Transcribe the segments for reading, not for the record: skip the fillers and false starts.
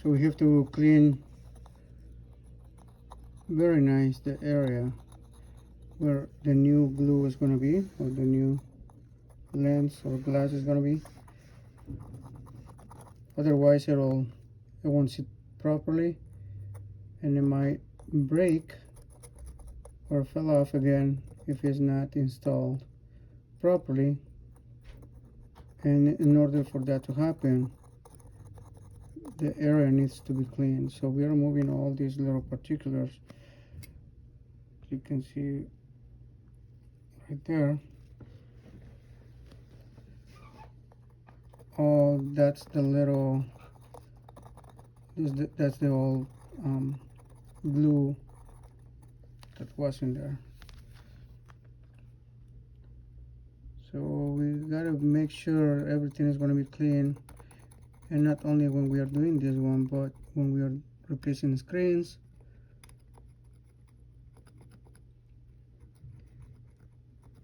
So we have to clean very nice the area where the new glue is going to be, or the new lens or glass is going to be. Otherwise it won't sit properly and it might break or fell off again if it's not installed properly. And in order for that to happen, the area needs to be cleaned. So we are removing all these little particulars. You can see right there. Oh, that's the little, that's the old glue that was in there. So we gotta make sure everything is gonna be clean, and not only when we are doing this one, but when we are replacing screens,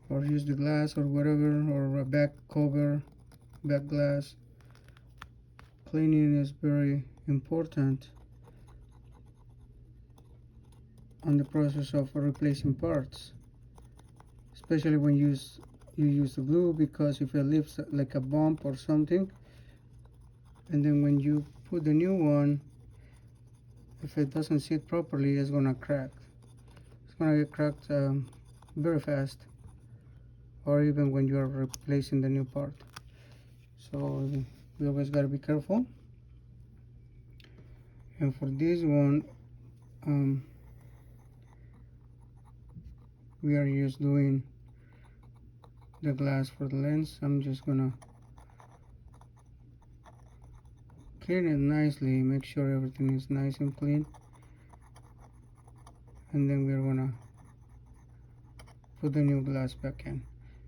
or use the glass or whatever, or a back cover, back glass. Cleaning is very important on the process of replacing parts, especially when you use the glue, because if it leaves like a bump or something, and then when you put the new one, if it doesn't sit properly, it's gonna crack. It's gonna get cracked very fast, or even when you are replacing the new part. So we always gotta be careful. And for this one, we are just doing the glass for the lens. I'm just gonna clean it nicely, make sure everything is nice and clean, and then we're gonna put the new glass back in.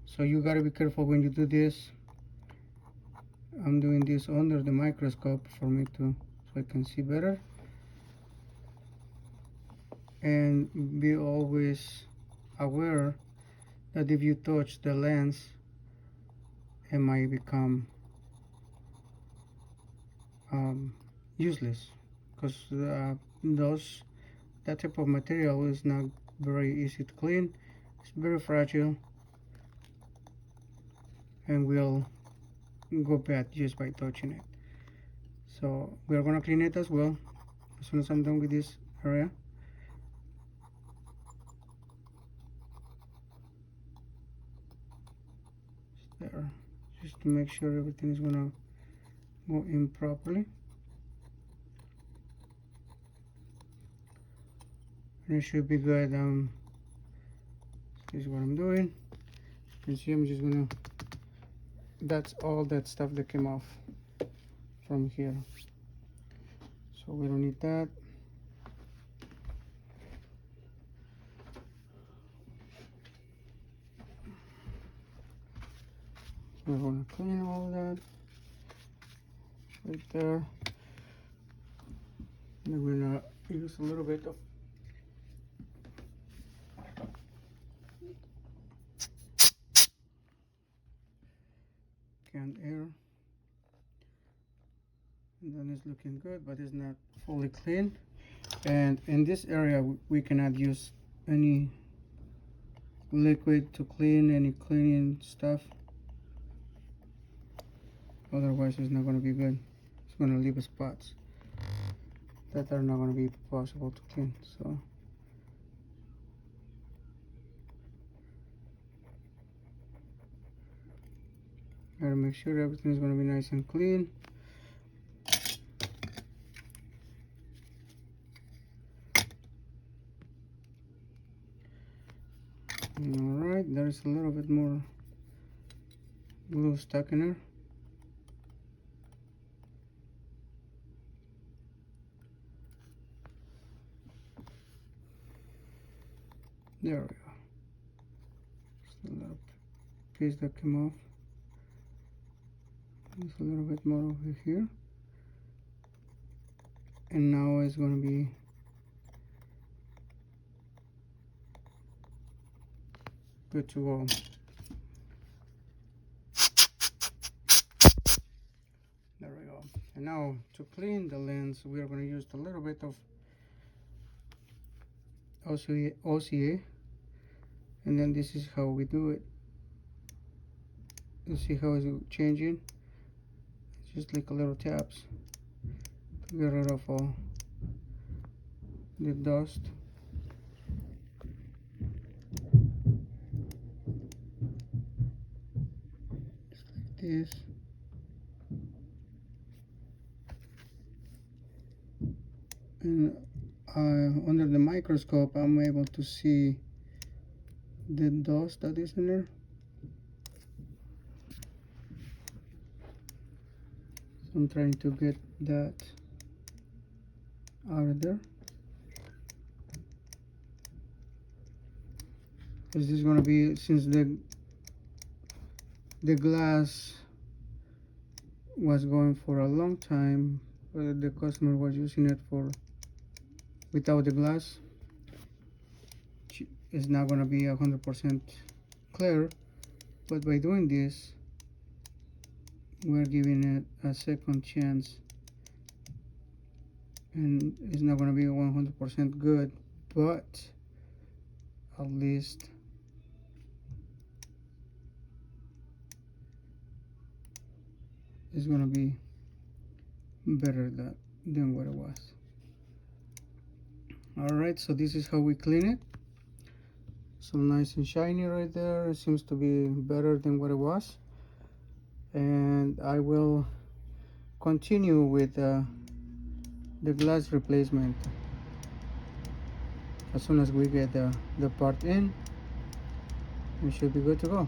So you gotta be careful when you do this. I'm doing this under the microscope so I can see better, and be always aware that if you touch the lens, it might become useless, because that type of material is not very easy to clean. It's very fragile and will go bad just by touching it. So we are going to clean it as well as soon as I'm done with this area. There, just to make sure everything is going to go in properly. And it should be good. This is what I'm doing. You can see I'm just gonna, that's all that stuff that came off from here, so we don't need that. We're gonna clean all that right there. And we're gonna use a little bit of canned air, and then it's looking good, but it's not fully clean. And in this area we cannot use any liquid to clean any cleaning stuff, otherwise it's not going to be good. It's going to leave spots that are not going to be possible to clean. So gotta make sure everything is going to be nice and clean. Alright, there's a little bit more glue stuck in there. There we go. Just a little piece that came off. There's a little bit more over here. And now it's going to be good to go. There we go. And now to clean the lens, we are going to use a little bit of OCA, and then this is how we do it. You see how it's changing? It's just like a little taps to get rid of all the dust. Just like this. And under the microscope, I'm able to see the dust that is in there. So I'm trying to get that out of there, because this is going to be, since the glass was going for a long time, the customer was using it for without the glass, it's not going to be 100% clear, but by doing this we're giving it a second chance, and it's not going to be 100% good, but at least it's going to be better than what it was. Alright, so this is how we clean it. So nice and shiny right there. It seems to be better than what it was, and I will continue with the glass replacement as soon as we get the part in. We should be good to go.